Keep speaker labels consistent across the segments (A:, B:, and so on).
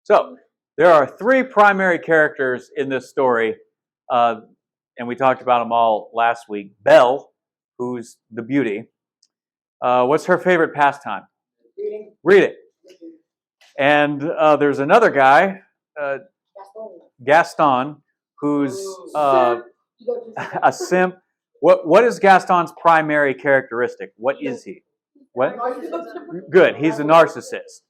A: So there are three primary characters in this story, and we talked about them all last week. Belle, who's the beauty. What's her favorite pastime?
B: Reading.
A: Read it. And there's another guy, Gaston, who's a simp. What is Gaston's primary characteristic? What is he? What? Good. He's a narcissist.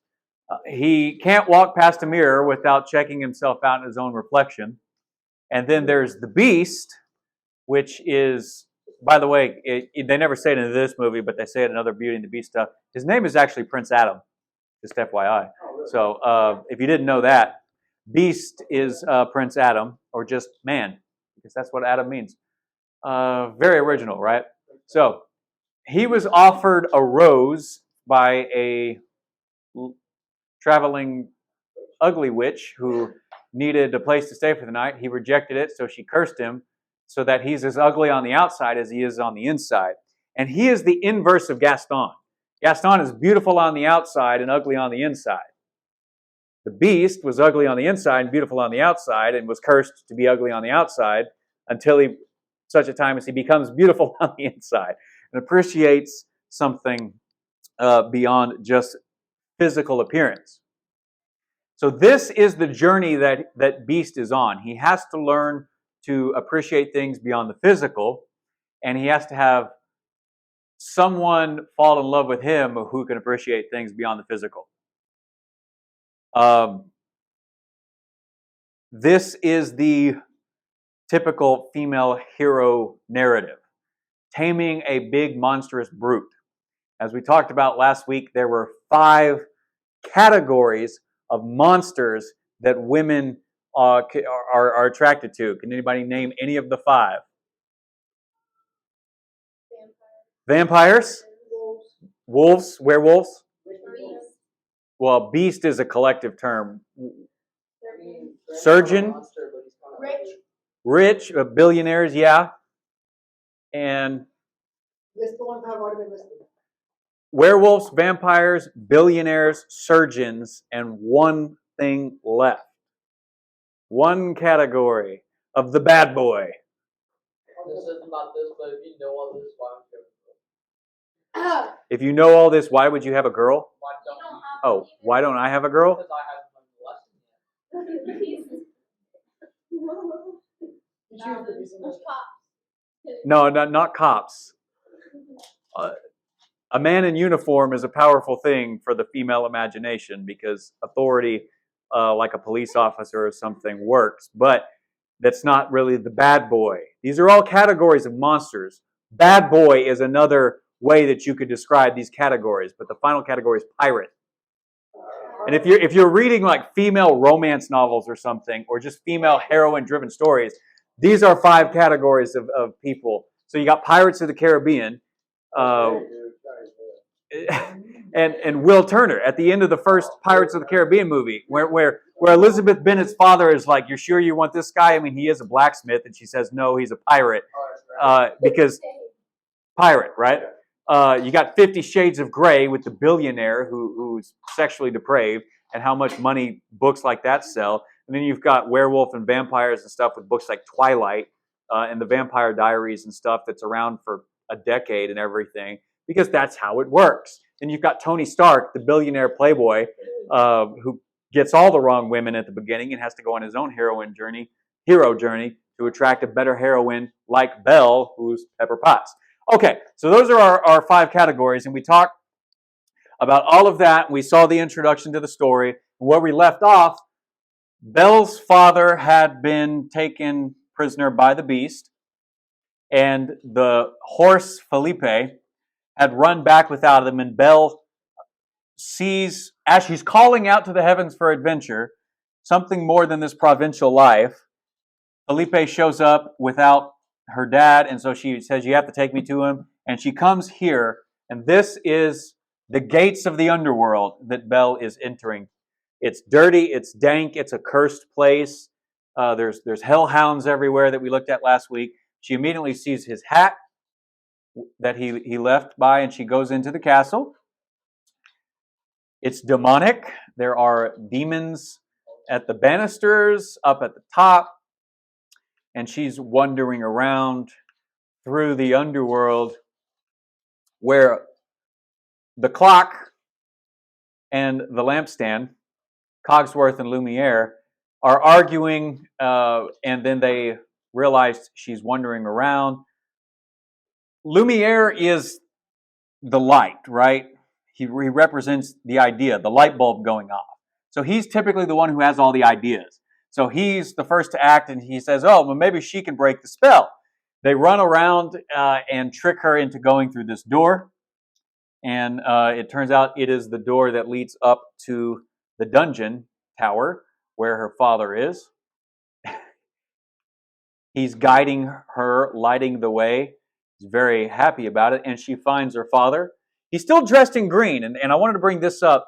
A: He can't walk past a mirror without checking himself out in his own reflection. And then there's the Beast, which is, by the way, they never say it in this movie, but they say it in other Beauty and the Beast stuff. His name is actually Prince Adam, just FYI. So if you didn't know that, Beast is Prince Adam, or just man, because that's what Adam means. Very original, right? So he was offered a rose by a traveling ugly witch who needed a place to stay for the night. He rejected it, so she cursed him so that he's as ugly on the outside as he is on the inside. And he is the inverse of Gaston. Gaston is beautiful on the outside and ugly on the inside. The Beast was ugly on the inside and beautiful on the outside and was cursed to be ugly on the outside until such a time as he becomes beautiful on the inside and appreciates something beyond just physical appearance. So this is the journey that Beast is on. He has to learn to appreciate things beyond the physical, and he has to have someone fall in love with him who can appreciate things beyond the physical. This is the typical female hero narrative, taming a big monstrous brute. As we talked about last week, there were 5 categories of monsters that women are attracted to. Can anybody name any of the 5? Vampires? Wolves? Werewolves? Well, beast is a collective term. Surgeon? Rich? Billionaires, yeah. And
B: List the ones that have already been listed.
A: Werewolves, vampires, billionaires, surgeons, and one thing left. One category of the bad boy.
C: This isn't about this, but if you know all this, why don't you have a girl?
A: If you know all this, why would you have a girl?
C: Why don't you?
A: Oh, why don't I have a girl?
C: Because I haven't learned the lesson yet.
A: No, not cops. A man in uniform is a powerful thing for the female imagination because authority, like a police officer or something, works. But that's not really the bad boy. These are all categories of monsters. Bad boy is another way that you could describe these categories, but the final category is pirate. And if you're reading like female romance novels or something, or just female heroine-driven stories, these are 5 categories of people. So you got Pirates of the Caribbean, and Will Turner at the end of the first Pirates of the Caribbean movie, where Elizabeth Bennet's father is like, "You're sure you want this guy? I mean, he is a blacksmith," and she says, "No, he's a pirate," because pirate, right? You got 50 Shades of Grey with the billionaire who's sexually depraved, and how much money books like that sell. And then you've got werewolf and vampires and stuff with books like Twilight and the Vampire Diaries and stuff that's around for a decade and everything, because that's how it works. And you've got Tony Stark, the billionaire playboy, who gets all the wrong women at the beginning and has to go on his own hero journey to attract a better heroine like Belle, who's Pepper Potts. Okay, so those are our 5 categories, and we talked about all of that. We saw the introduction to the story. Where we left off, Belle's father had been taken prisoner by the Beast, and the horse Felipe had run back without him, and Belle sees, as she's calling out to the heavens for adventure, something more than this provincial life. Felipe shows up without her dad, and so she says, "You have to take me to him." And she comes here, and this is the gates of the underworld that Belle is entering. It's dirty, it's dank, it's a cursed place. There's hellhounds everywhere that we looked at last week. She immediately sees his hat that he left by, and she goes into the castle. It's demonic. There are demons at the banisters up at the top, and she's wandering around through the underworld where the clock and the lampstand, Cogsworth and Lumiere, are arguing, and then they realize she's wandering around. Lumiere is the light, right? He represents the idea, the light bulb going off. So he's typically the one who has all the ideas. So he's the first to act, and he says, oh, well, maybe she can break the spell. They run around and trick her into going through this door. And it turns out it is the door that leads up to the dungeon tower where her father is. He's guiding her, lighting the way. He's very happy about it. And she finds her father. He's still dressed in green. And I wanted to bring this up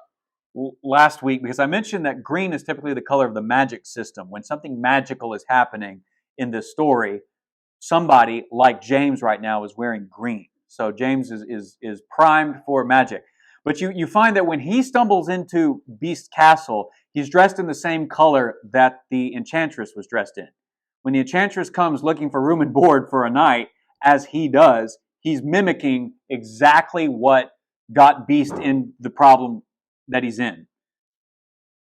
A: last week because I mentioned that green is typically the color of the magic system. When something magical is happening in this story, somebody like James right now is wearing green. So James is primed for magic. But you find that when he stumbles into Beast Castle, he's dressed in the same color that the Enchantress was dressed in. When the Enchantress comes looking for room and board for a night, as he does, he's mimicking exactly what got Beast in the problem that he's in.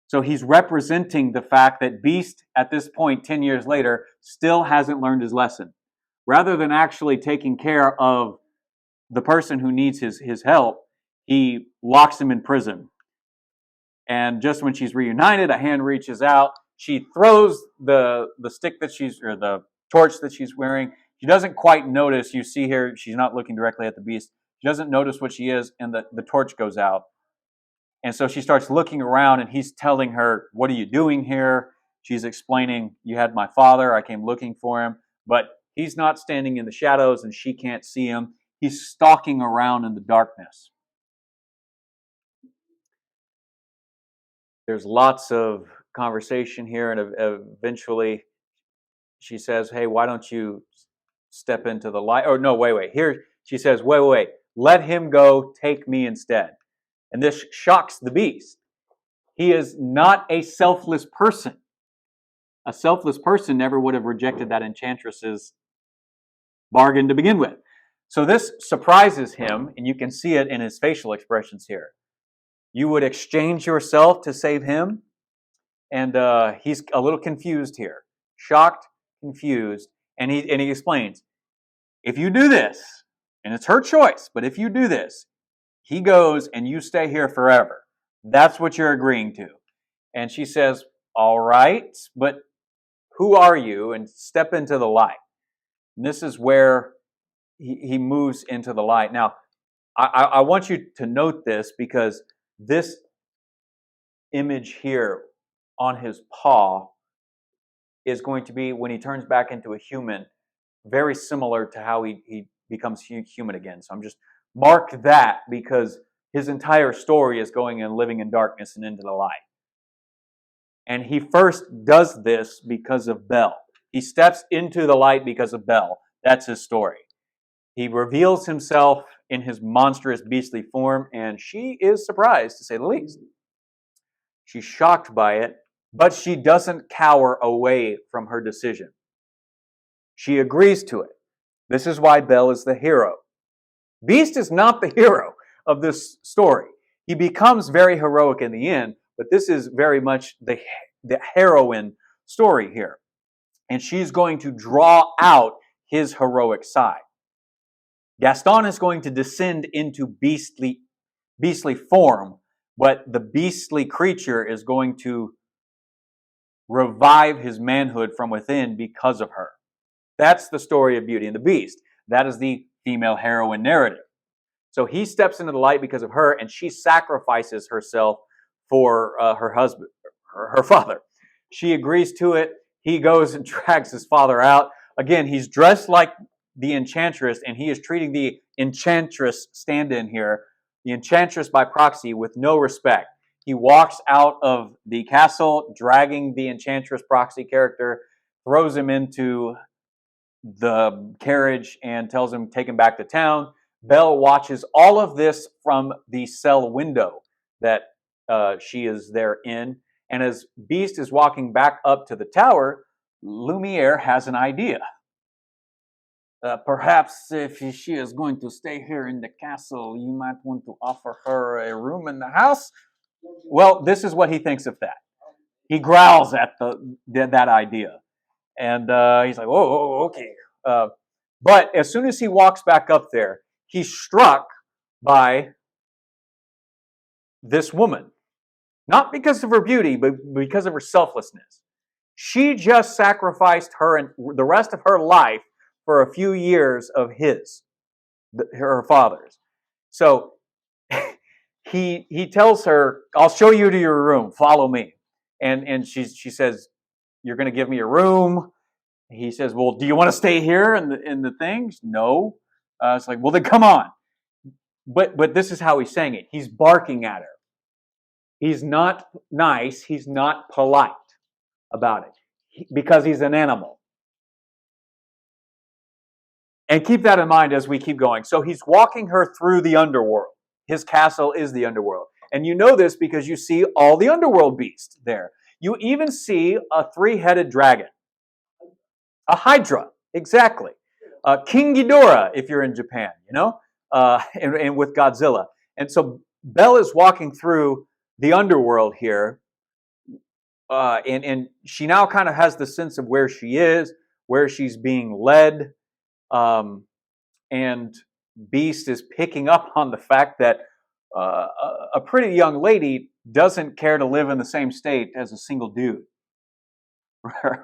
A: So he's representing the fact that Beast, at this point, 10 years later, still hasn't learned his lesson. Rather than actually taking care of the person who needs his help, he locks him in prison. And just when she's reunited, a hand reaches out. She throws the stick that or the torch that she's wearing. She doesn't quite notice. You see here, she's not looking directly at the Beast. She doesn't notice what she is, and the torch goes out. And so she starts looking around, and he's telling her, what are you doing here? She's explaining, you had my father. I came looking for him. But he's not standing in the shadows, and she can't see him. He's stalking around in the darkness. There's lots of conversation here, and eventually she says, hey, why don't you step into the light? Oh, no, wait. Here she says, wait. Let him go, take me instead. And this shocks the Beast. He is not a selfless person. A selfless person never would have rejected that Enchantress's bargain to begin with. So this surprises him, and you can see it in his facial expressions here. You would exchange yourself to save him? And he's a little confused here. Shocked, confused, and he explains, if you do this, and it's her choice, but if you do this, he goes and you stay here forever. That's what you're agreeing to. And she says, all right, but who are you? And step into the light. And this is where he moves into the light. Now, I want you to note this because this image here on his paw is going to be, when he turns back into a human, very similar to how he becomes human again. So I'm just mark that because his entire story is going and living in darkness and into the light. And he first does this because of Belle. He steps into the light because of Belle. That's his story. He reveals himself in his monstrous beastly form, and she is surprised, to say the least. She's shocked by it, but she doesn't cower away from her decision. She agrees to it. This is why Belle is the hero. Beast is not the hero of this story. He becomes very heroic in the end, but this is very much the heroine story here. And she's going to draw out his heroic side. Gaston is going to descend into beastly form, but the beastly creature is going to revive his manhood from within because of her. That's the story of Beauty and the Beast. That is the female heroine narrative. So he steps into the light because of her, and she sacrifices herself for her husband, her father. She agrees to it. He goes and drags his father out. Again, he's dressed like the Enchantress, and he is treating the Enchantress stand-in here, the Enchantress by proxy, with no respect. He walks out of the castle, dragging the Enchantress proxy character, throws him into the carriage, and tells him, take him back to town. Belle watches all of this from the cell window that she is there in, And as Beast is walking back up to the tower, Lumiere has an idea. Perhaps if she is going to stay here in the castle, you might want to offer her a room in the house. Well, this is what he thinks of that. He growls at that idea. And he's like, oh, okay. But as soon as he walks back up there, he's struck by this woman. Not because of her beauty, but because of her selflessness. She just sacrificed her and the rest of her life for a few years of her father's. So he tells her, I'll show you to your room. Follow me. And she says, you're going to give me a room. He says, well, do you want to stay here in the things? No. It's like, well, then come on. But this is how he's saying it. He's barking at her. He's not nice. He's not polite about it because he's an animal. And keep that in mind as we keep going. So he's walking her through the underworld. His castle is the underworld. And you know this because you see all the underworld beasts there. You even see a 3-headed dragon. A hydra, exactly. King Ghidorah, if you're in Japan, and with Godzilla. And so Belle is walking through the underworld here, and she now kind of has the sense of where she is, where she's being led, and Beast is picking up on the fact that a pretty young lady doesn't care to live in the same state as a single dude,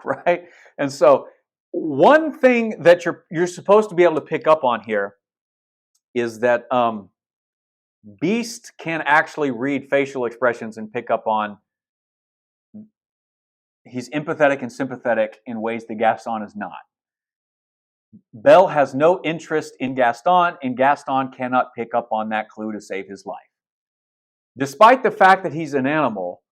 A: right? And so one thing that you're supposed to be able to pick up on here is that Beast can actually read facial expressions and pick up on. He's empathetic and sympathetic in ways that Gaston is not. Belle has no interest in Gaston, and Gaston cannot pick up on that clue to save his life. Despite the fact that he's an animal,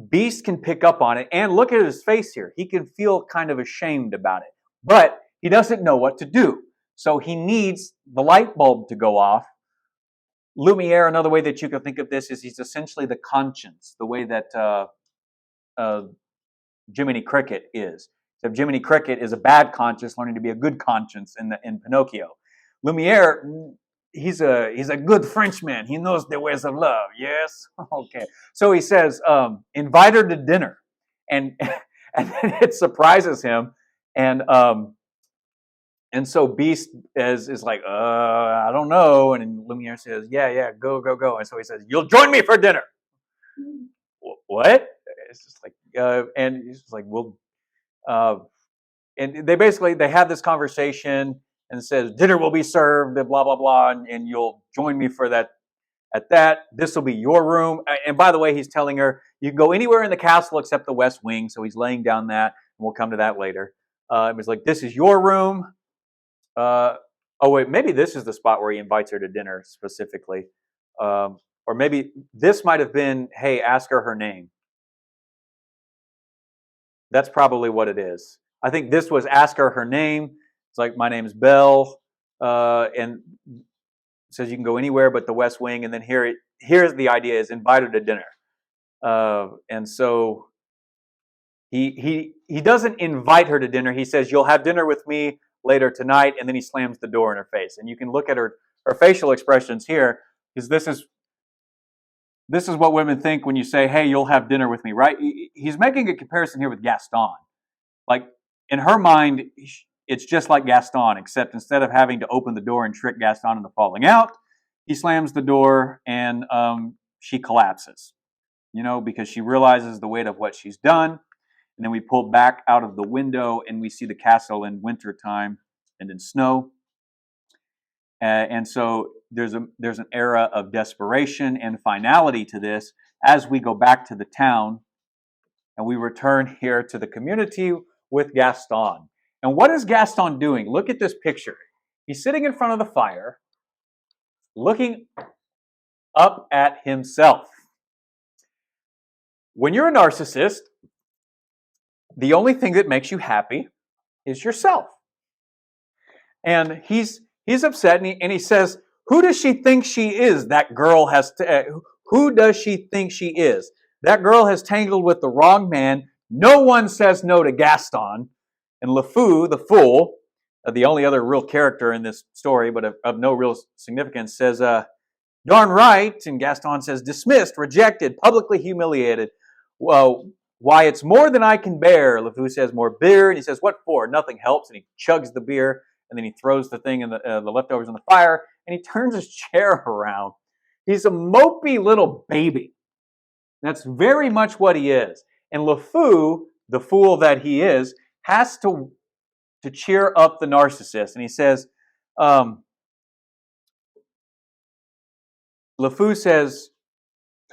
A: Beast can pick up on it, and look at his face here. He can feel kind of ashamed about it, but he doesn't know what to do. So he needs the light bulb to go off. Lumiere, another way that you can think of this is he's essentially the conscience, the way that Jiminy Cricket is. So Jiminy Cricket is a bad conscience learning to be a good conscience in Pinocchio. Lumiere, he's a good Frenchman. He knows the ways of love. Yes, okay. So he says, invite her to dinner, and then it surprises him, and so Beast is like, I don't know, and Lumiere says, yeah, go, and so he says, you'll join me for dinner. What? It's just like, and he's just like, well, and they have this conversation and says, dinner will be served, blah, blah, blah, and you'll join me for that. At that, this will be your room. And by the way, he's telling her, you can go anywhere in the castle except the West Wing, so he's laying down that, and we'll come to that later. It was like, this is your room. Oh, wait, maybe this is the spot where he invites her to dinner specifically. Or maybe this might have been, hey, ask her name. That's probably what it is. I think this was ask her name. It's like, my name's Belle, and it says you can go anywhere but the West Wing. And then here's the idea is invite her to dinner. And so he doesn't invite her to dinner. He says, you'll have dinner with me later tonight. And then he slams the door in her face. And you can look at her facial expressions here, because this is what women think when you say, hey, you'll have dinner with me, right? He's making a comparison here with Gaston. Like, in her mind, it's just like Gaston, except instead of having to open the door and trick Gaston into falling out, he slams the door and she collapses, because she realizes the weight of what she's done. And then we pull back out of the window and we see the castle in wintertime and in snow. And so there's an era of desperation and finality to this as we go back to the town and we return here to the community with Gaston. And what is Gaston doing? Look at this picture. He's sitting in front of the fire, looking up at himself. When you're a narcissist, the only thing that makes you happy is yourself. And he's upset, and he says, who does she think she is? That girl who does she think she is? That girl has tangled with the wrong man. No one says no to Gaston. And LeFou, the fool, the only other real character in this story, but of no real significance, says, darn right. And Gaston says, dismissed, rejected, publicly humiliated. Well, why, it's more than I can bear. LeFou says, more beer. And he says, what for? Nothing helps. And he chugs the beer. And then he throws the thing in the leftovers in the fire. And he turns his chair around. He's a mopey little baby. That's very much what he is. And LeFou, the fool that he is, has to cheer up the narcissist. And he says, LeFou says,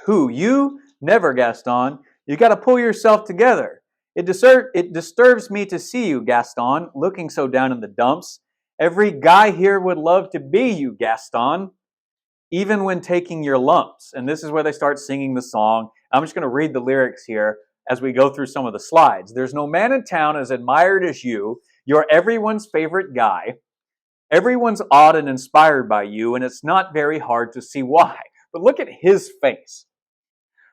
A: who, you? Never, Gaston. You got to pull yourself together. It disturbs me to see you, Gaston, looking so down in the dumps. Every guy here would love to be you, Gaston, even when taking your lumps. And this is where they start singing the song. I'm just going to read the lyrics here as we go through some of the slides. There's no man in town as admired as you. You're everyone's favorite guy. Everyone's awed and inspired by you, and it's not very hard to see why. But look at his face.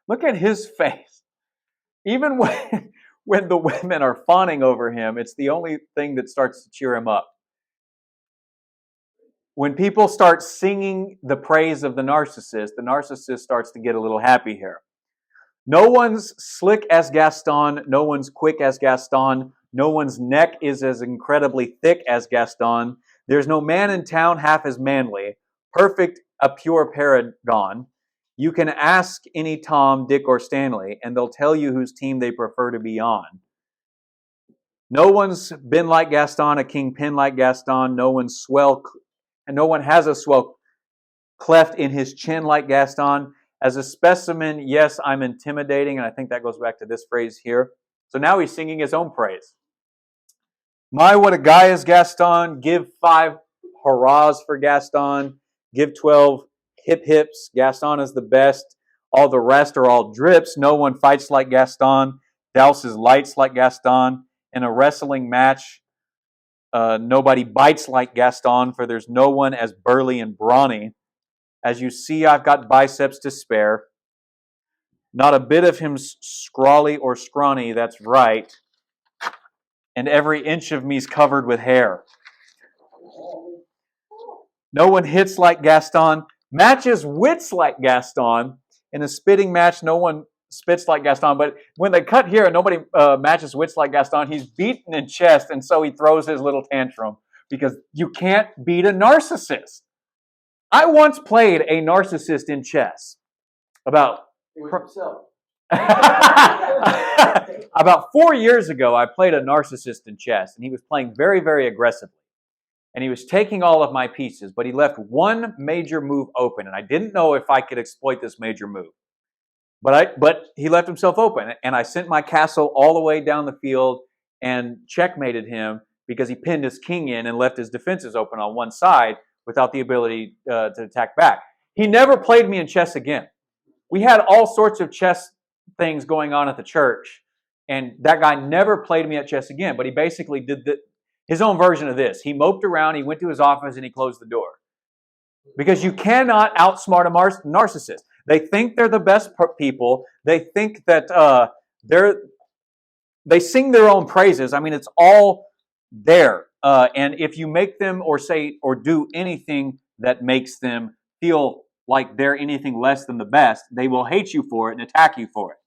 A: Look at his face. Even when the women are fawning over him, it's the only thing that starts to cheer him up. When people start singing the praise of the narcissist starts to get a little happy here. No one's slick as Gaston. No one's quick as Gaston. No one's neck is as incredibly thick as Gaston. There's no man in town half as manly. Perfect, a pure paragon. You can ask any Tom, Dick, or Stanley, and they'll tell you whose team they prefer to be on. No one's been like Gaston, a kingpin like Gaston. No one's swell, and no one has a swell cleft in his chin like Gaston. As a specimen, yes, I'm intimidating, and I think that goes back to this phrase here. So now he's singing his own praise. My, what a guy is Gaston. Give 5 hurrahs for Gaston. Give 12 hip hips. Gaston is the best. All the rest are all drips. No one fights like Gaston. Douses lights like Gaston. In a wrestling match, nobody bites like Gaston, for there's no one as burly and brawny. As you see, I've got biceps to spare. Not a bit of him's scrawly or scrawny, that's right. And every inch of me's covered with hair. No one hits like Gaston, matches wits like Gaston. In a spitting match, no one spits like Gaston. But when they cut here and nobody matches wits like Gaston, he's beaten in chest, and so he throws his little tantrum because you can't beat a narcissist. I once played a narcissist in chess. About 4 years ago, I played a narcissist in chess, and he was playing very, very aggressively. And he was taking all of my pieces, but he left one major move open, and I didn't know if I could exploit this major move. But he left himself open, and I sent my castle all the way down the field and checkmated him because he pinned his king in and left his defenses open on one side without the ability to attack back. He never played me in chess again. We had all sorts of chess things going on at the church, and that guy never played me at chess again, but he basically did his own version of this. He moped around, he went to his office, and he closed the door. Because you cannot outsmart a narcissist. They think they're the best people. They think that they sing their own praises. I mean, it's all there. And if you make them or say or do anything that makes them feel like they're anything less than the best, they will hate you for it and attack you for it.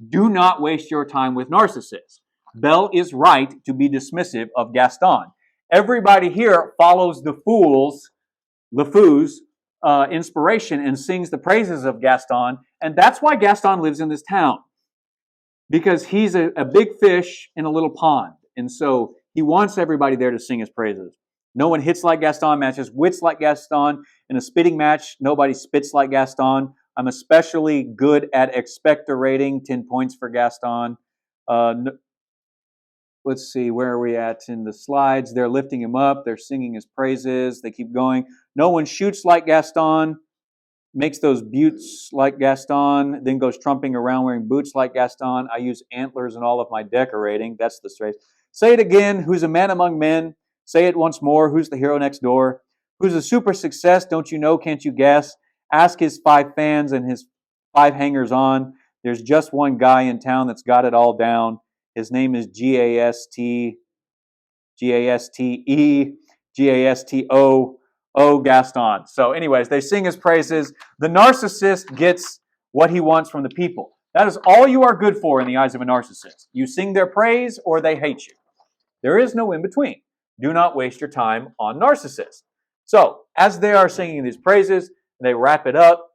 A: Do not waste your time with narcissists. Bell is right to be dismissive of Gaston. Everybody here follows LeFou's inspiration and sings the praises of Gaston, and that's why Gaston lives in this town. Because he's a big fish in a little pond, and so he wants everybody there to sing his praises. No one hits like Gaston, matches wits like Gaston. In a spitting match, nobody spits like Gaston. I'm especially good at expectorating, 10 points for Gaston. Let's see, where are we at in the slides? They're lifting him up. They're singing his praises. They keep going. No one shoots like Gaston, makes those buttes like Gaston, then goes trumping around wearing boots like Gaston. I use antlers in all of my decorating. That's the phrase. Say it again. Who's a man among men? Say it once more. Who's the hero next door? Who's a super success? Don't you know? Can't you guess? Ask his 5 fans and his 5 hangers on. There's just one guy in town that's got it all down. His name is Gaste, Gaste, Gasto, Gaston. So, anyways, they sing his praises. The narcissist gets what he wants from the people. That is all you are good for in the eyes of a narcissist. You sing their praise or they hate you. There is no in between. Do not waste your time on narcissists. So, as they are singing these praises, they wrap it up.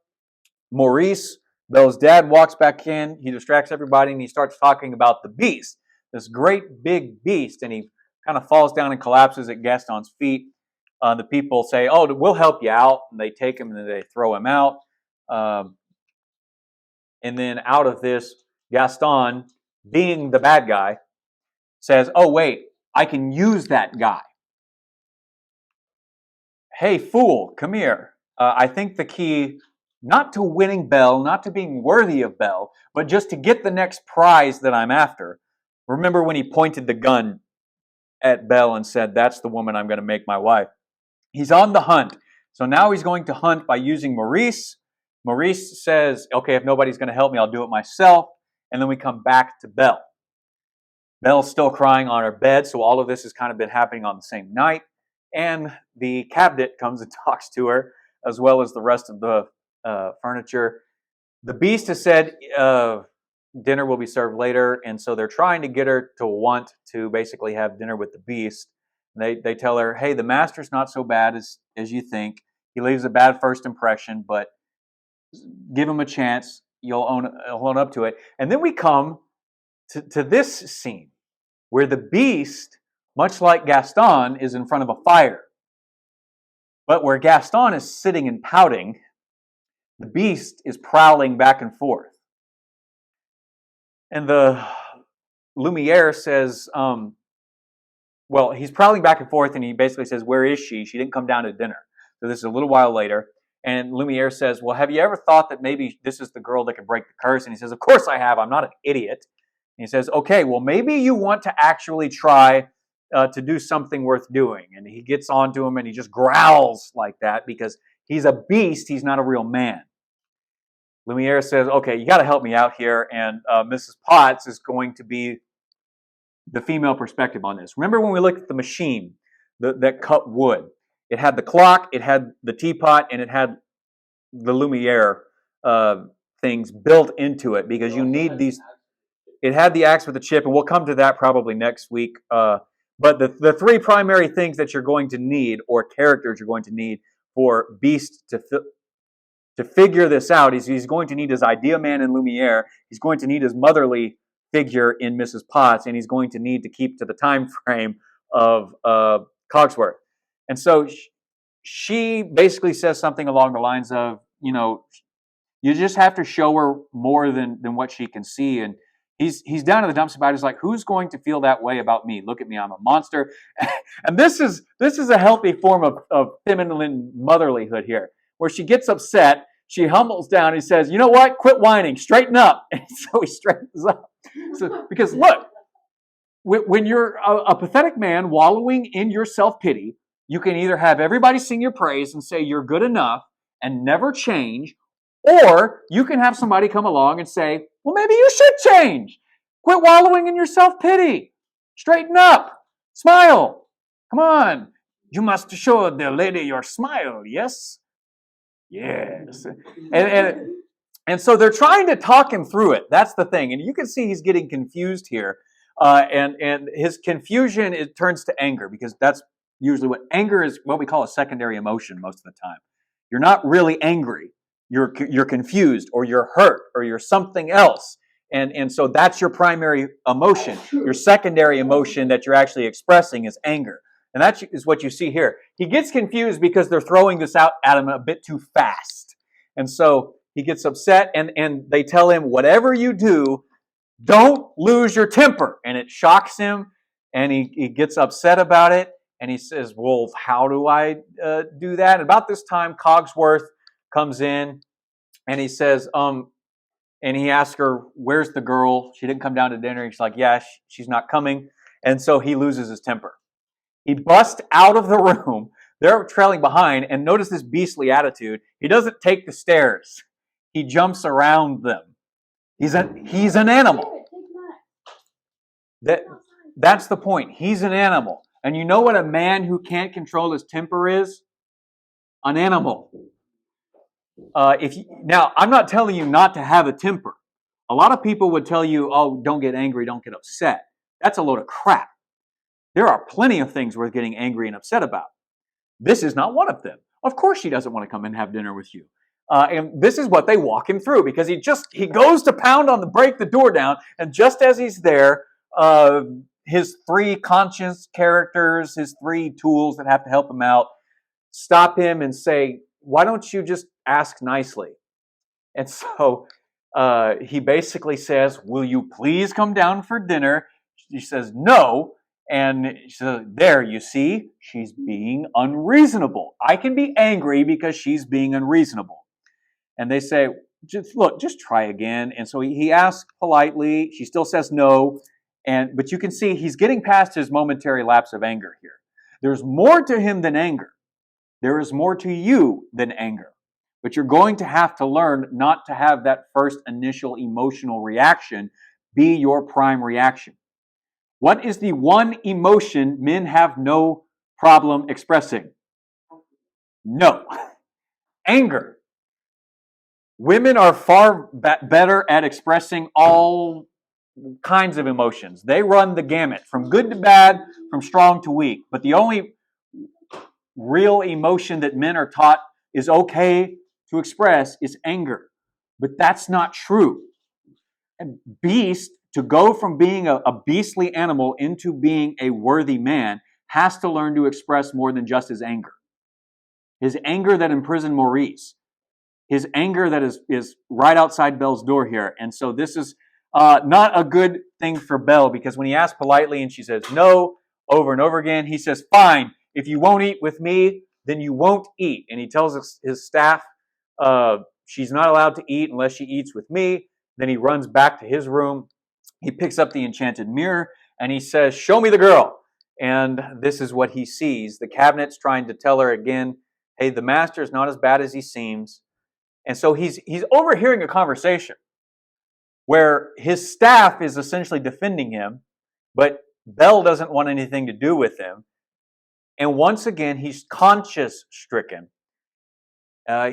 A: Maurice, Belle's dad, walks back in. He distracts everybody and he starts talking about the beast, this great big beast, and he kind of falls down and collapses at Gaston's feet. The people say, "Oh, we'll help you out," and they take him and they throw him out. And then out of this, Gaston, being the bad guy, says, "Oh, wait, I can use that guy. Hey, fool, come here. I think the key, not to winning Belle, not to being worthy of Belle, but just to get the next prize that I'm after." Remember when he pointed the gun at Belle and said, "That's the woman I'm going to make my wife." He's on the hunt. So now he's going to hunt by using Maurice. Maurice says, "Okay, if nobody's going to help me, I'll do it myself." And then we come back to Belle. Belle's still crying on her bed, so all of this has kind of been happening on the same night. And the cabinet comes and talks to her, as well as the rest of the furniture. The beast has said dinner will be served later, and so they're trying to get her to want to basically have dinner with the beast. They tell her, "Hey, the master's not so bad as you think. He leaves a bad first impression, but give him a chance. He'll own up to it." And then we come to this scene where the beast, much like Gaston, is in front of a fire. But where Gaston is sitting and pouting, the beast is prowling back and forth. And the Lumiere says, well, he's prowling back and forth, and he basically says, "Where is she? She didn't come down to dinner." So this is a little while later. And Lumiere says, "Well, have you ever thought that maybe this is the girl that can break the curse?" And he says, "Of course I have. I'm not an idiot." And he says, "Okay, well, maybe you want to actually try to do something worth doing." And he gets onto him and he just growls like that because he's a beast. He's not a real man. Lumiere says, "Okay, you got to help me out here." And Mrs. Potts is going to be the female perspective on this. Remember when we looked at the machine that cut wood? It had the clock, it had the teapot, and it had the Lumiere things built into it because you need these. It had the axe with the chip, and we'll come to that probably next week. But the three primary things that you're going to need, or characters you're going to need for Beast to figure this out, is he's going to need his idea man in Lumiere, he's going to need his motherly figure in Mrs. Potts, and he's going to need to keep to the time frame of Cogsworth. And so she basically says something along the lines of, you just have to show her more than what she can see. And he's down in the dumps about it. He's like, "Who's going to feel that way about me? Look at me, I'm a monster." And this is a healthy form of feminine motherlyhood here, where she gets upset, she humbles down, and says, "You know what? Quit whining, straighten up." And so he straightens up. So, because look, when you're a pathetic man wallowing in your self-pity, you can either have everybody sing your praise and say you're good enough and never change, or you can have somebody come along and say, "Well, maybe you should change. Quit wallowing in your self-pity. Straighten up. Smile. Come on. You must show the lady your smile, yes?" Yes. And so they're trying to talk him through it. That's the thing. And you can see he's getting confused here. And his confusion, it turns to anger, because that's usually anger is what we call a secondary emotion most of the time. You're not really angry. You're confused, or you're hurt, or you're something else. And so that's your primary emotion. Your secondary emotion that you're actually expressing is anger. And that is what you see here. He gets confused because they're throwing this out at him a bit too fast. And so he gets upset, and they tell him, "Whatever you do, don't lose your temper." And it shocks him, and he gets upset about it. And he says, "Well, how do I do that?" And about this time, Cogsworth comes in, and he says, and he asks her, "Where's the girl? She didn't come down to dinner." And she's like, "Yeah, she's not coming." And so he loses his temper. He busts out of the room. They're trailing behind, and notice this beastly attitude. He doesn't take the stairs. He jumps around them. He's an animal. That's the point. He's an animal. And you know what a man who can't control his temper is? An animal. Now, I'm not telling you not to have a temper. A lot of people would tell you, oh, don't get angry, don't get upset. That's a load of crap. There are plenty of things worth getting angry and upset about. This is not one of them. Of course she doesn't want to come and have dinner with you. And this is what they walk him through, because he goes to pound on break the door down, and just as he's there, his three conscience characters, his three tools that have to help him out, stop him and say, why don't you just ask nicely? And so he basically says, will you please come down for dinner? She says, no. And she says, there, you see, she's being unreasonable. I can be angry because she's being unreasonable. And they say, just try again. And so he asks politely. She still says no. But you can see he's getting past his momentary lapse of anger here. There's more to him than anger. There is more to you than anger. But you're going to have to learn not to have that first initial emotional reaction be your prime reaction. What is the one emotion men have no problem expressing? No. Anger. Women are far better at expressing all kinds of emotions. They run the gamut, from good to bad, from strong to weak. But the only real emotion that men are taught is okay to express is anger. But that's not true. And beast, to go from being a beastly animal into being a worthy man, has to learn to express more than just his anger. His anger that imprisoned Maurice. His anger that is right outside Belle's door here. And so this is not a good thing for Belle, because when he asks politely and she says no over and over again, he says, fine, if you won't eat with me, then you won't eat. And he tells his staff she's not allowed to eat unless she eats with me. Then he runs back to his room. He picks up the enchanted mirror and he says, show me the girl. And this is what he sees. The cabinet's trying to tell her again, hey, the master is not as bad as he seems. And so he's overhearing a conversation where his staff is essentially defending him, but Belle doesn't want anything to do with him. And once again, he's conscience-stricken.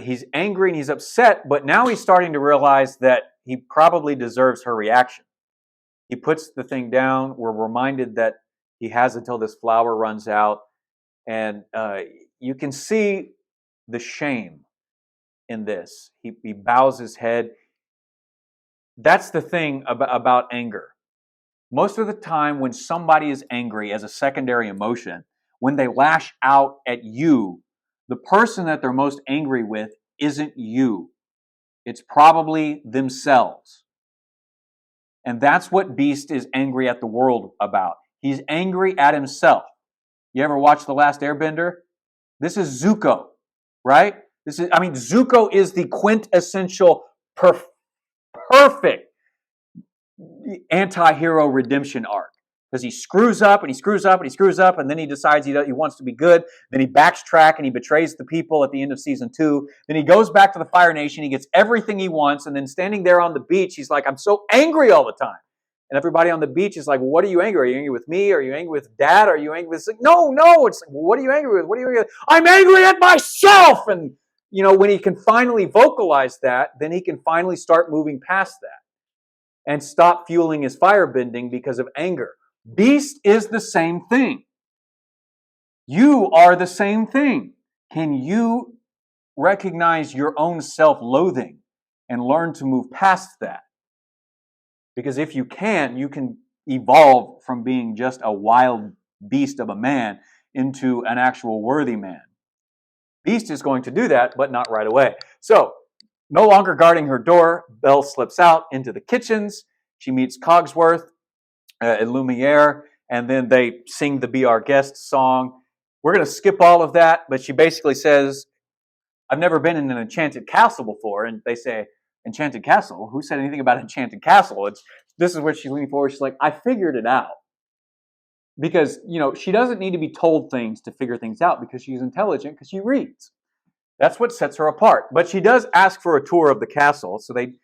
A: He's angry and he's upset, but now he's starting to realize that he probably deserves her reaction. He puts the thing down. We're reminded that he has until this flower runs out. And you can see the shame in this. He bows his head. That's the thing about anger. Most of the time when somebody is angry as a secondary emotion, when they lash out at you, the person that they're most angry with isn't you. It's probably themselves. And that's what Beast is angry at the world about. He's angry at himself. You ever watch The Last Airbender? This is Zuko, right? Zuko is the quintessential perfect anti-hero redemption arc. Because he screws up and he screws up and he screws up, and then he decides he wants to be good. Then he backtracks and he betrays the people at the end of season 2. Then he goes back to the Fire Nation. He gets everything he wants, and then standing there on the beach, he's like, I'm so angry all the time. And everybody on the beach is like, well, what are you angry? Are you angry with me? Are you angry with Dad? Are you angry with... It's like, no. It's like, well, what are you angry with? What are you angry with? I'm angry at myself! And, when he can finally vocalize that, then he can finally start moving past that and stop fueling his firebending because of anger. Beast is the same thing. You are the same thing. Can you recognize your own self-loathing and learn to move past that? Because if you can evolve from being just a wild beast of a man into an actual worthy man. Beast is going to do that, but not right away. So, no longer guarding her door, Belle slips out into the kitchens. She meets Cogsworth and Lumiere, and then they sing the Be Our Guest song. We're going to skip all of that, but she basically says, I've never been in an enchanted castle before. And they say, enchanted castle? Who said anything about enchanted castle? This is where she's leaning forward. She's like, I figured it out. Because, she doesn't need to be told things to figure things out because she's intelligent, because she reads. That's what sets her apart. But she does ask for a tour of the castle. So they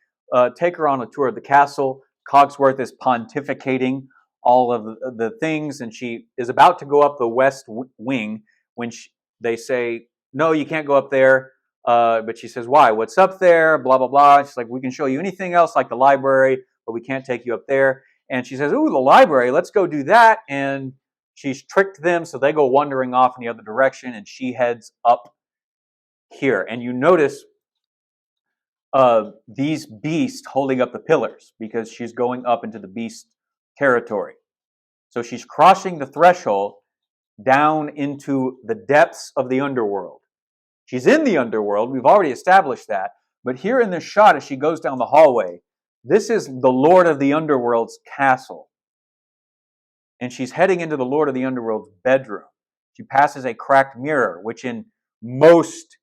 A: take her on a tour of the castle. Cogsworth is pontificating all of the things, and she is about to go up the west wing when they say, no, you can't go up there. But she says, why? What's up there? Blah, blah, blah. She's like, we can show you anything else like the library, but we can't take you up there. And she says, ooh, the library, let's go do that. And she's tricked them, so they go wandering off in the other direction, and she heads up here. And you notice these beasts holding up the pillars because she's going up into the beast territory. So she's crossing the threshold down into the depths of the underworld. She's in the underworld. We've already established that. But here in this shot, as she goes down the hallway, this is the Lord of the Underworld's castle. And she's heading into the Lord of the Underworld's bedroom. She passes a cracked mirror, which in most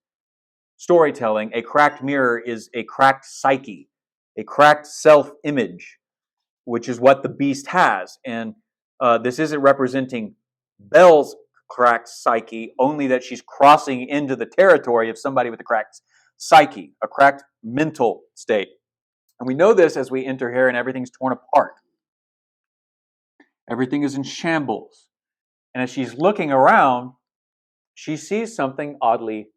A: storytelling, a cracked mirror is a cracked psyche, a cracked self-image, which is what the beast has. And this isn't representing Belle's cracked psyche, only that she's crossing into the territory of somebody with a cracked psyche, a cracked mental state. And we know this as we enter here and everything's torn apart. Everything is in shambles. And as she's looking around, she sees something oddly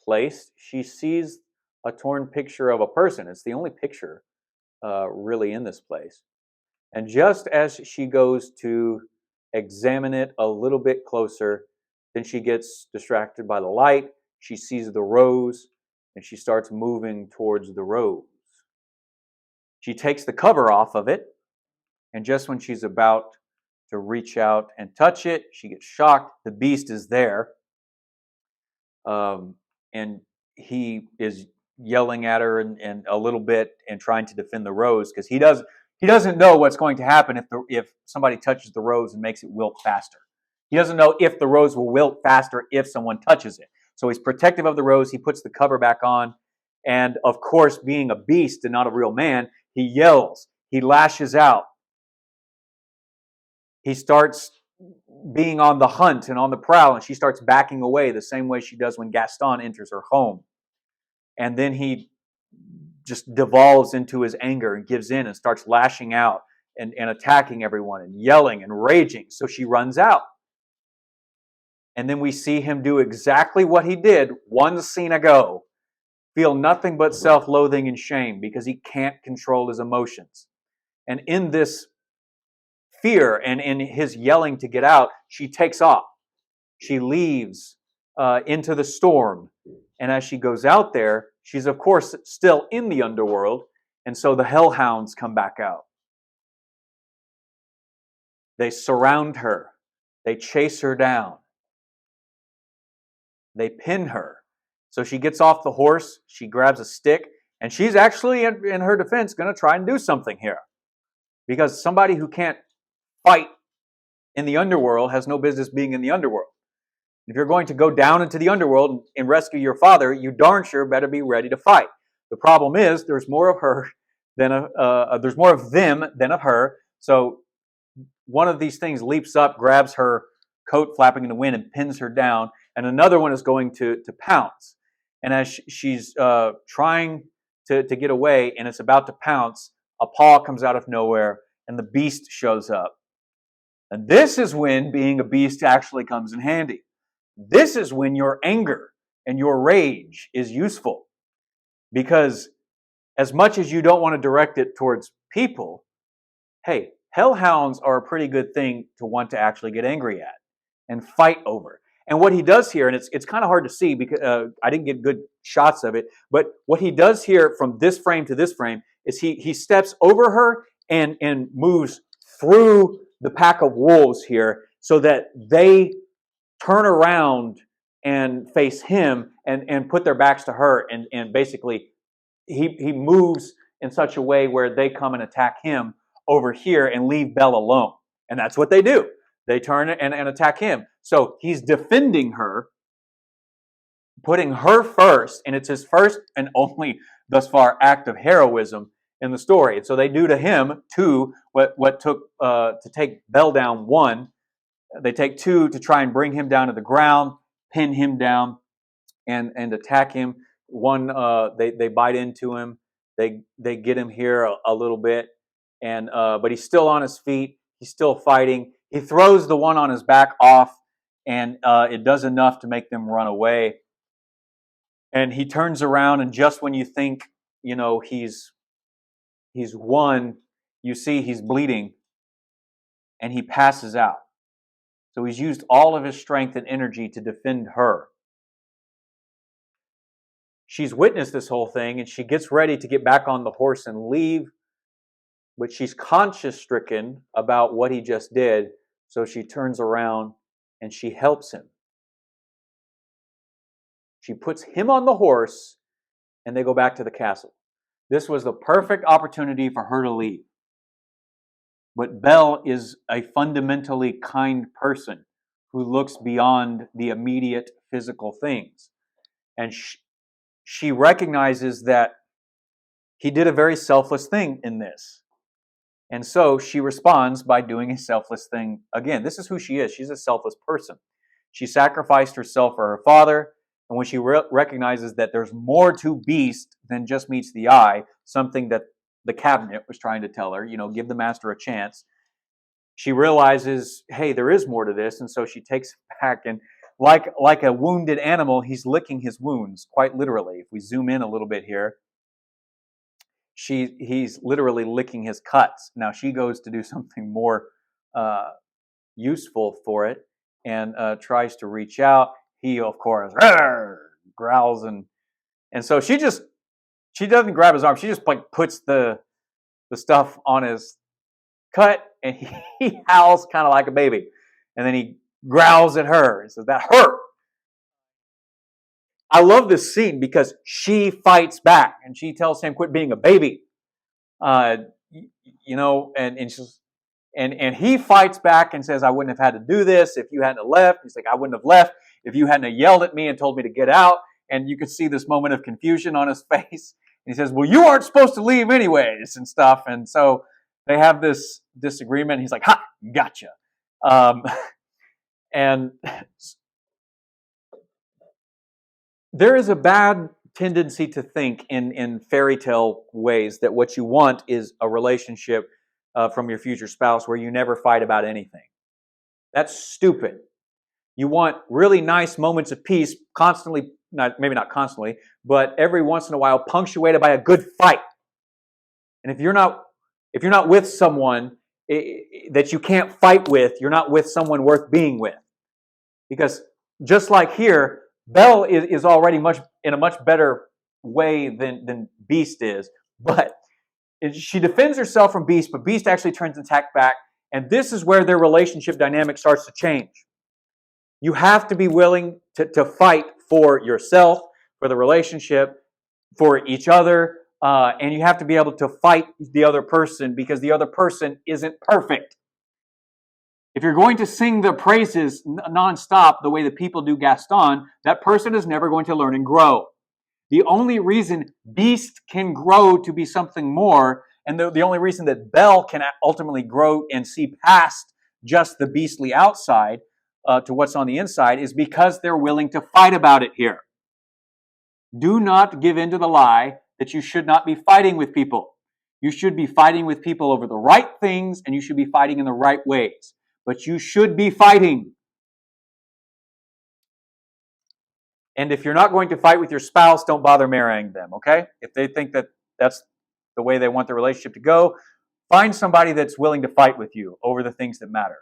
A: placed. She sees a torn picture of a person. It's the only picture really in this place. And just as she goes to examine it a little bit closer, then she gets distracted by the light. She sees the rose, and she starts moving towards the rose. She takes the cover off of it, and just when she's about to reach out and touch it, she gets shocked. The beast is there, and he is yelling at her and a little bit and trying to defend the rose because he doesn't know what's going to happen if somebody touches the rose and makes it wilt faster. He doesn't know if the rose will wilt faster if someone touches it. So he's protective of the rose. He puts the cover back on. And of course, being a beast and not a real man, he yells. He lashes out. He starts being on the hunt and on the prowl, and she starts backing away the same way she does when Gaston enters her home. And then he just devolves into his anger and gives in and starts lashing out and attacking everyone and yelling and raging. So she runs out. And then we see him do exactly what he did one scene ago. Feel nothing but self-loathing and shame because he can't control his emotions. And in this fear and in his yelling to get out, she takes off. She leaves into the storm. And as she goes out there, she's of course still in the underworld. And so the hellhounds come back out. They surround her. They chase her down. They pin her. So she gets off the horse. She grabs a stick. And she's actually, in her defense, going to try and do something here. Because somebody who can't fight in the underworld has no business being in the underworld. If you're going to go down into the underworld and rescue your father, you darn sure better be ready to fight. The problem is there's more of her than there's more of them than of her. So one of these things leaps up, grabs her coat flapping in the wind, and pins her down. And another one is going to pounce. And as she's trying to get away, and it's about to pounce, a paw comes out of nowhere, and the beast shows up. And this is when being a beast actually comes in handy. This is when your anger and your rage is useful. Because as much as you don't want to direct it towards people, hey, hellhounds are a pretty good thing to want to actually get angry at and fight over. And what he does here, and it's kind of hard to see because I didn't get good shots of it, but what he does here from this frame to this frame is he steps over her and moves through the pack of wolves here so that they turn around and face him and put their backs to her. And basically, he moves in such a way where they come and attack him over here and leave Belle alone. And that's what they do. They turn and attack him. So he's defending her, putting her first, and it's his first and only, thus far, act of heroism in the story. And so they do to him, two, what took to take Belle down, one. They take two to try and bring him down to the ground, pin him down, and attack him. One, they bite into him. They get him here a little bit, and but he's still on his feet. He's still fighting. He throws the one on his back off, and it does enough to make them run away. And he turns around, and just when you think, he's won, you see he's bleeding, and he passes out. So he's used all of his strength and energy to defend her. She's witnessed this whole thing, and she gets ready to get back on the horse and leave, but she's conscience-stricken about what he just did, so she turns around and she helps him. She puts him on the horse, and they go back to the castle. This was the perfect opportunity for her to leave. But Belle is a fundamentally kind person who looks beyond the immediate physical things. And she recognizes that he did a very selfless thing in this. And so she responds by doing a selfless thing again. This is who she is. She's a selfless person. She sacrificed herself for her father. And when she recognizes that there's more to Beast than just meets the eye, something that the cabinet was trying to tell her, give the master a chance, she realizes, hey, there is more to this. And so she takes it back, and like a wounded animal, he's licking his wounds, quite literally. If we zoom in a little bit here, he's literally licking his cuts. Now she goes to do something more useful for it, and tries to reach out. He, of course, growls, and so she doesn't grab his arm. She just puts the stuff on his cut, and he howls kind of like a baby, and then he growls at her and says, "That hurt." I love this scene because she fights back, and she tells him, "Quit being a baby," and he fights back and says, "I wouldn't have had to do this if you hadn't left." He's like, "I wouldn't have left if you hadn't yelled at me and told me to get out." And you could see this moment of confusion on his face. And he says, "Well, you aren't supposed to leave anyways," and stuff. And so they have this disagreement. He's like, "Ha, gotcha." And there is a bad tendency to think in fairy tale ways that what you want is a relationship from your future spouse where you never fight about anything. That's stupid. You want really nice moments of peace, constantly, maybe not constantly, but every once in a while, punctuated by a good fight. And if you're not with someone that you can't fight with, you're not with someone worth being with. Because just like here, Belle is already in a much better way than Beast is. But she defends herself from Beast, but Beast actually turns and attacks back. And this is where their relationship dynamic starts to change. You have to be willing to fight for yourself, for the relationship, for each other, and you have to be able to fight the other person because the other person isn't perfect. If you're going to sing the praises nonstop the way the people do Gaston, that person is never going to learn and grow. The only reason Beast can grow to be something more, and the only reason that Belle can ultimately grow and see past just the beastly outside to what's on the inside, is because they're willing to fight about it here. Do not give in to the lie that you should not be fighting with people. You should be fighting with people over the right things, and you should be fighting in the right ways. But you should be fighting. And if you're not going to fight with your spouse, don't bother marrying them, okay? If they think that that's the way they want the relationship to go, find somebody that's willing to fight with you over the things that matter,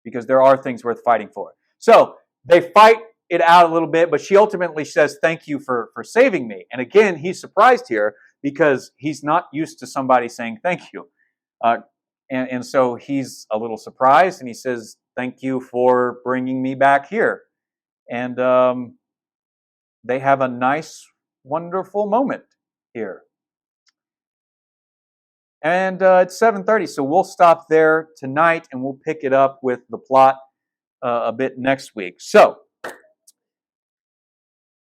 A: because there are things worth fighting for. So they fight it out a little bit, but she ultimately says, "Thank you for saving me." And again, he's surprised here because he's not used to somebody saying thank you. And so he's a little surprised, and he says, "Thank you for bringing me back here." And they have a nice, wonderful moment here. And it's 7:30, so we'll stop there tonight, and we'll pick it up with the plot a bit next week. So,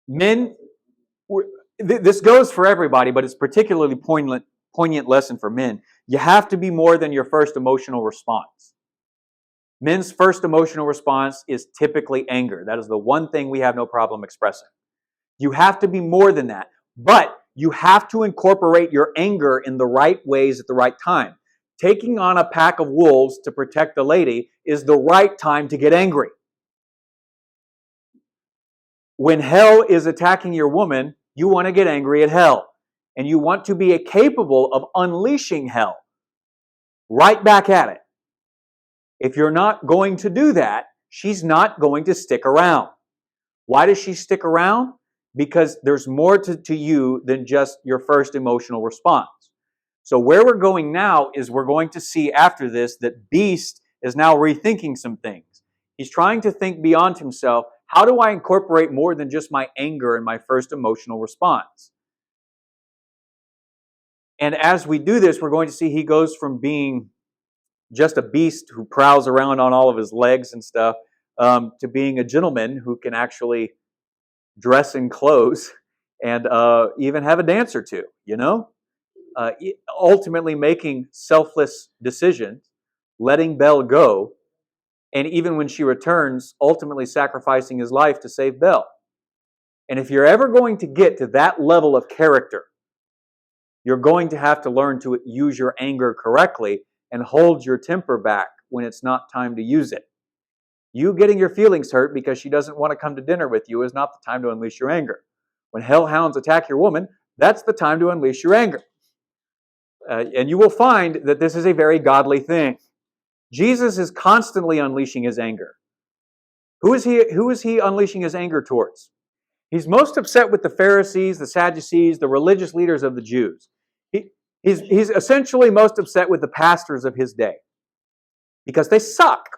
A: men, this goes for everybody, but it's particularly poignant lesson for men. You have to be more than your first emotional response. Men's first emotional response is typically anger. That is the one thing we have no problem expressing. You have to be more than that, but You have to incorporate your anger in the right ways at the right time. Taking on a pack of wolves to protect the lady is the right time to get angry. When hell is attacking your woman, you want to get angry at hell. And you want to be capable of unleashing hell right back at it. If you're not going to do that, she's not going to stick around. Why does she stick around? Because there's more to you than just your first emotional response. So where we're going now is we're going to see after this that Beast is now rethinking some things. He's trying to think beyond himself. How do I incorporate more than just my anger in my first emotional response? And as we do this, we're going to see he goes from being just a beast who prowls around on all of his legs and stuff, to being a gentleman who can actually dress in clothes and even have a dance or two, ultimately making selfless decisions, letting Belle go, and even when she returns, ultimately sacrificing his life to save Belle. And if you're ever going to get to that level of character, you're going to have to learn to use your anger correctly and hold your temper back when it's not time to use it. You getting your feelings hurt because she doesn't want to come to dinner with you is not the time to unleash your anger. When hellhounds attack your woman, that's the time to unleash your anger. And you will find that this is a very godly thing. Jesus is constantly unleashing his anger. Who is he unleashing his anger towards? He's most upset with the Pharisees, the Sadducees, the religious leaders of the Jews. He's essentially most upset with the pastors of his day because they suck.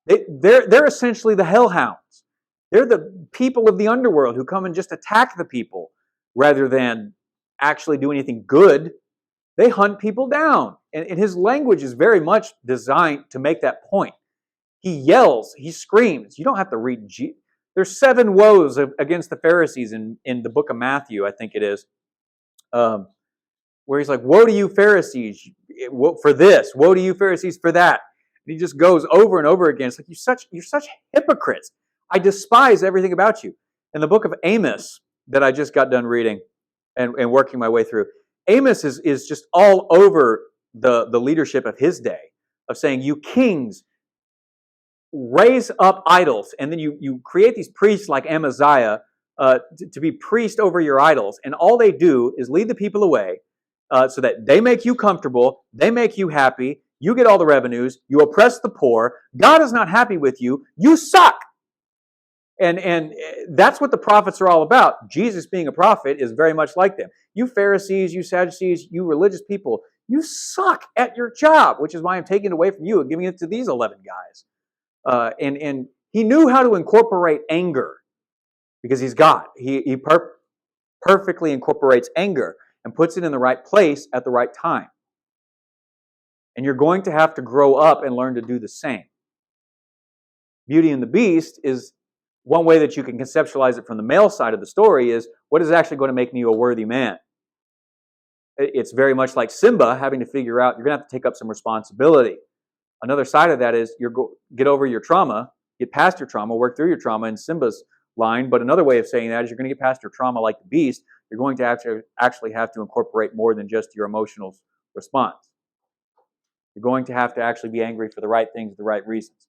A: They're essentially the hellhounds. They're the people of the underworld who come and just attack the people rather than actually do anything good. They hunt people down. And his language is very much designed to make that point. He yells, he screams. You don't have to read. There's 7 woes against the Pharisees in the book of Matthew, I think it is, where he's like, woe to you Pharisees for this, woe to you Pharisees for that. And he just goes over and over again. It's like, you're such hypocrites. I despise everything about you. In the book of Amos that I just got done reading and working my way through, Amos is just all over the leadership of his day, of saying, you kings raise up idols, and then you create these priests like Amaziah to be priest over your idols, and all they do is lead the people away so that they make you comfortable, they make you happy, you get all the revenues, you oppress the poor, God is not happy with you, you suck. And that's what the prophets are all about. Jesus being a prophet is very much like them. You Pharisees, you Sadducees, you religious people, you suck at your job, which is why I'm taking it away from you and giving it to these 11 guys. And he knew how to incorporate anger because he's God. He perfectly incorporates anger and puts it in the right place at the right time. And you're going to have to grow up and learn to do the same. Beauty and the Beast is one way that you can conceptualize it from the male side of the story is, what is actually going to make me a worthy man? It's very much like Simba having to figure out, you're going to have to take up some responsibility. Another side of that is get over your trauma, get past your trauma, work through your trauma in Simba's line. But another way of saying that is you're going to get past your trauma like the beast. You're going to actually have to incorporate more than just your emotional response. You're going to have to actually be angry for the right things, the right reasons.